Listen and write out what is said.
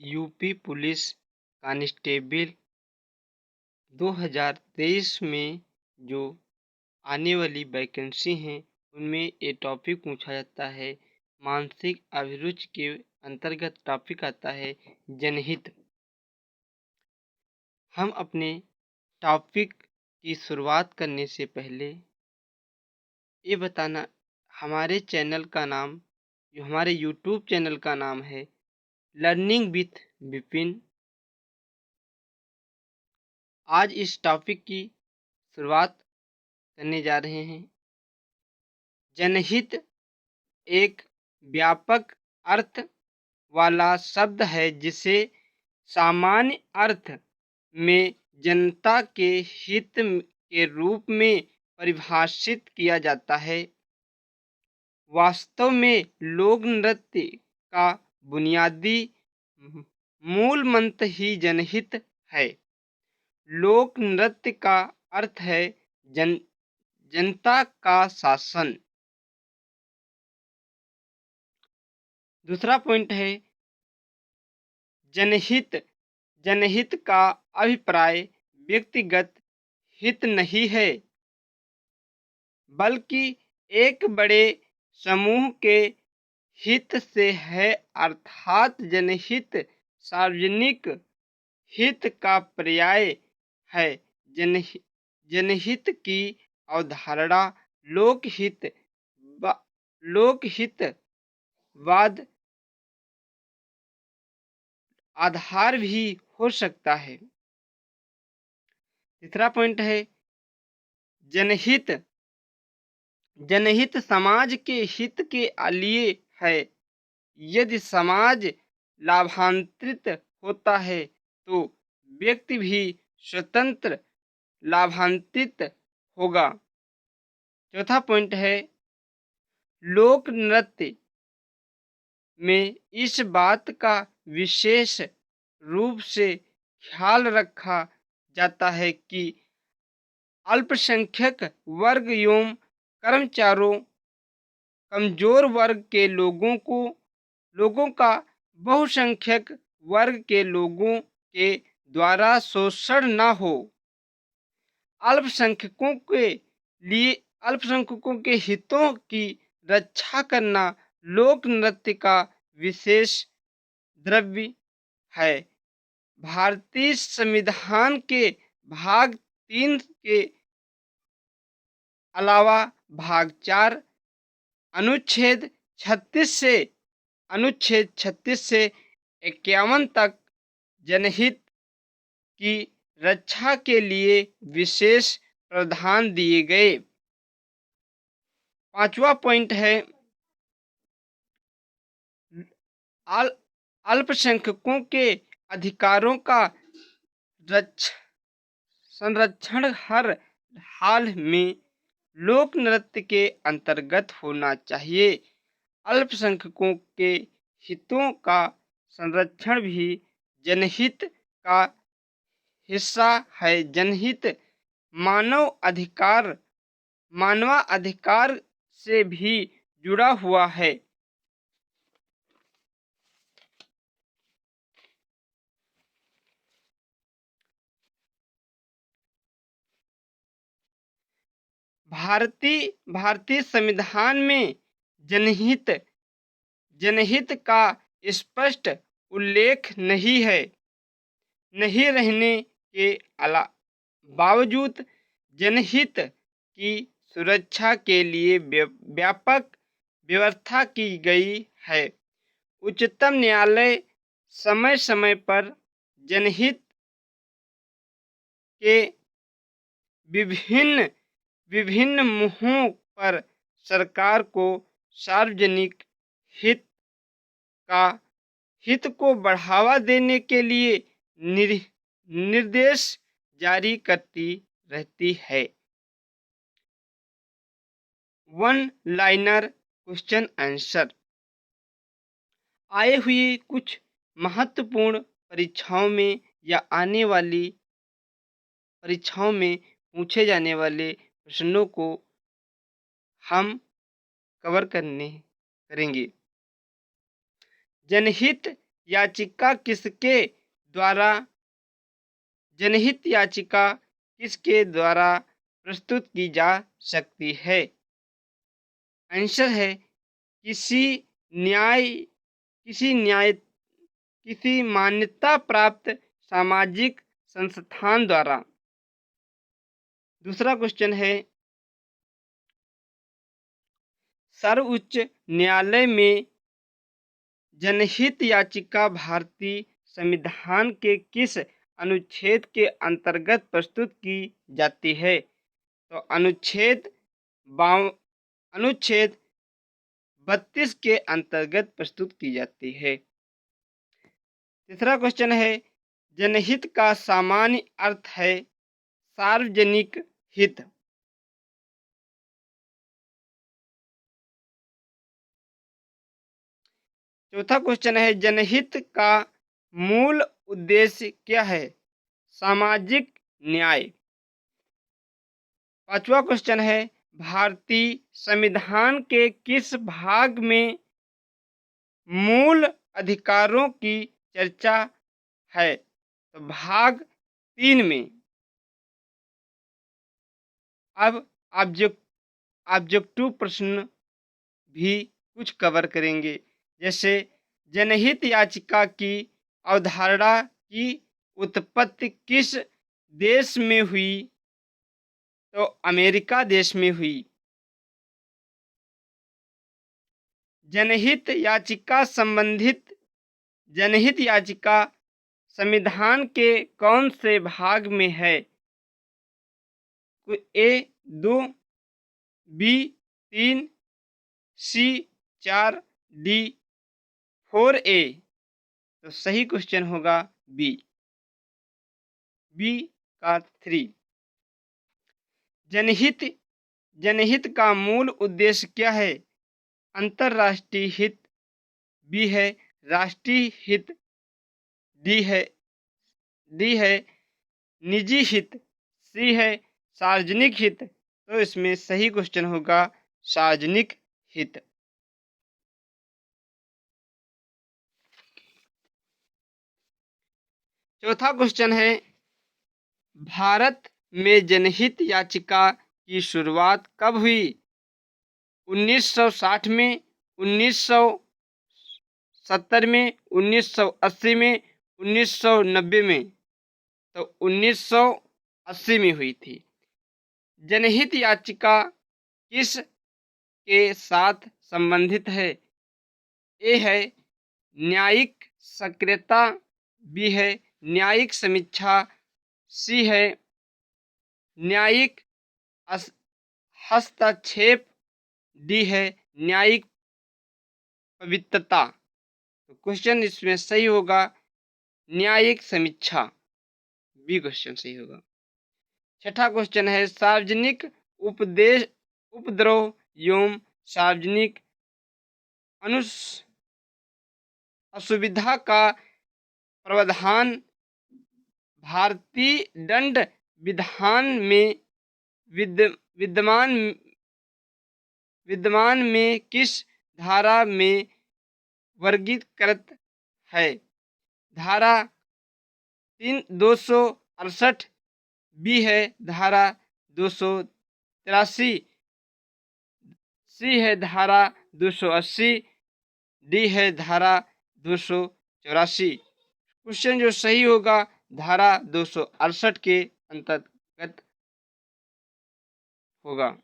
UP police constable 2023 में जो आने वाली वैकेंसी हैं उनमें ये टॉपिक पूछा जाता है। मानसिक अभिरुचि के अंतर्गत टॉपिक आता है जनहित। हम अपने टॉपिक की शुरुआत करने से पहले ये बताना, हमारे चैनल का नाम, जो हमारे यूट्यूब चैनल का नाम है लर्निंग विथ विपिन। आज इस टॉपिक की शुरुआत करने जा रहे हैं। जनहित एक व्यापक अर्थ वाला शब्द है जिसे सामान्य अर्थ में जनता के हित के रूप में परिभाषित किया जाता है। वास्तव में लोक नृत्य का बुनियादी मूल मंत्र ही जनहित है। लोक नृत्य का अर्थ है जनता का शासन। दूसरा पॉइंट है जनहित। जनहित का अभिप्राय व्यक्तिगत हित नहीं है, बल्कि एक बड़े समूह के हित से है, अर्थात जनहित सार्वजनिक हित का पर्याय है। जनहित की अवधारणा लोकहितवाद आधार भी हो सकता है। तीसरा पॉइंट है जनहित। जनहित समाज के हित के लिए है। यदि समाज लाभान्वित होता है तो व्यक्ति भी स्वतंत्र लाभान्वित होगा। चौथा पॉइंट है लोक नृत्य में इस बात का विशेष रूप से ख्याल रखा जाता है कि अल्पसंख्यक वर्ग एवं कर्मचारियों कमजोर वर्ग के लोगों का बहुसंख्यक वर्ग के लोगों के द्वारा शोषण न हो। अल्पसंख्यकों के हितों की रक्षा करना लोक नृत्य का विशेष द्रव्य है। भारतीय संविधान के भाग 3 के अलावा भाग 4 अनुच्छेद 36 से 51 तक जनहित की रक्षा के लिए विशेष प्रावधान दिए गए। पांचवा पॉइंट है अल्पसंख्यकों के अधिकारों का संरक्षण हर हाल में लोक नृत्य के अंतर्गत होना चाहिए। अल्पसंख्यकों के हितों का संरक्षण भी जनहित का हिस्सा है। जनहित मानवाधिकार से भी जुड़ा हुआ है। भारतीय संविधान में जनहित का स्पष्ट उल्लेख नहीं रहने के बावजूद जनहित की सुरक्षा के लिए व्यापक व्यवस्था की गई है। उच्चतम न्यायालय समय समय पर जनहित के विभिन्न मुद्दों पर सरकार को सार्वजनिक हित को बढ़ावा देने के लिए निर्देश जारी करती रहती है। One liner question answer. आए हुए कुछ महत्वपूर्ण परीक्षाओं में या आने वाली परीक्षाओं में पूछे जाने वाले प्रश्नों को हम कवर करेंगे। जनहित याचिका किसके द्वारा जनहित याचिका किसके द्वारा प्रस्तुत की जा सकती है? आंसर है किसी न्याय किसी मान्यता प्राप्त सामाजिक संस्थान द्वारा। दूसरा क्वेश्चन है, सर्वोच्च न्यायालय में जनहित याचिका भारतीय संविधान के किस अनुच्छेद के अंतर्गत प्रस्तुत की जाती है? तो अनुच्छेद 32 के अंतर्गत प्रस्तुत की जाती है। तीसरा क्वेश्चन है, जनहित का सामान्य अर्थ है सार्वजनिक हित। चौथा क्वेश्चन है, जनहित का मूल उद्देश्य क्या है? सामाजिक न्याय। पांचवा क्वेश्चन है, भारतीय संविधान के किस भाग में मूल अधिकारों की चर्चा है? तो भाग 3 में। अब ऑब्जेक्टिव प्रश्न भी कुछ कवर करेंगे, जैसे जनहित याचिका की अवधारणा की उत्पत्ति किस देश में हुई? तो अमेरिका देश में हुई। जनहित याचिका संविधान के कौन से भाग में है? ए 2, बी 3, सी 4, डी 4A। तो सही क्वेश्चन होगा बी का 3। जनहित का मूल उद्देश्य क्या है? अंतर्राष्ट्रीय हित, बी है राष्ट्रीय हित, डी है निजी हित, सी है सार्वजनिक हित। तो इसमें सही क्वेश्चन होगा सार्वजनिक हित। चौथा क्वेश्चन है, भारत में जनहित याचिका की शुरुआत कब हुई? 1960 में, 1970 में, 1980 में, 1990 में? तो 1980 में हुई थी। जनहित याचिका किस के साथ संबंधित है? ए है न्यायिक सक्रियता, बी है न्यायिक समीक्षा, सी है न्यायिक हस्तक्षेप, डी है न्यायिक पवित्रता। तो क्वेश्चन इसमें सही होगा न्यायिक समीक्षा, बी क्वेश्चन सही होगा। छठा क्वेश्चन है, सार्वजनिक उपद्रव एवं सार्वजनिक असुविधा का प्रावधान भारतीय दंड विधान में विद्यमान में किस धारा में वर्गीकृत है? धारा 268, बी है धारा 283, सी है धारा 280, डी है धारा 284। क्वेश्चन जो सही होगा धारा 268 के अंतर्गत होगा।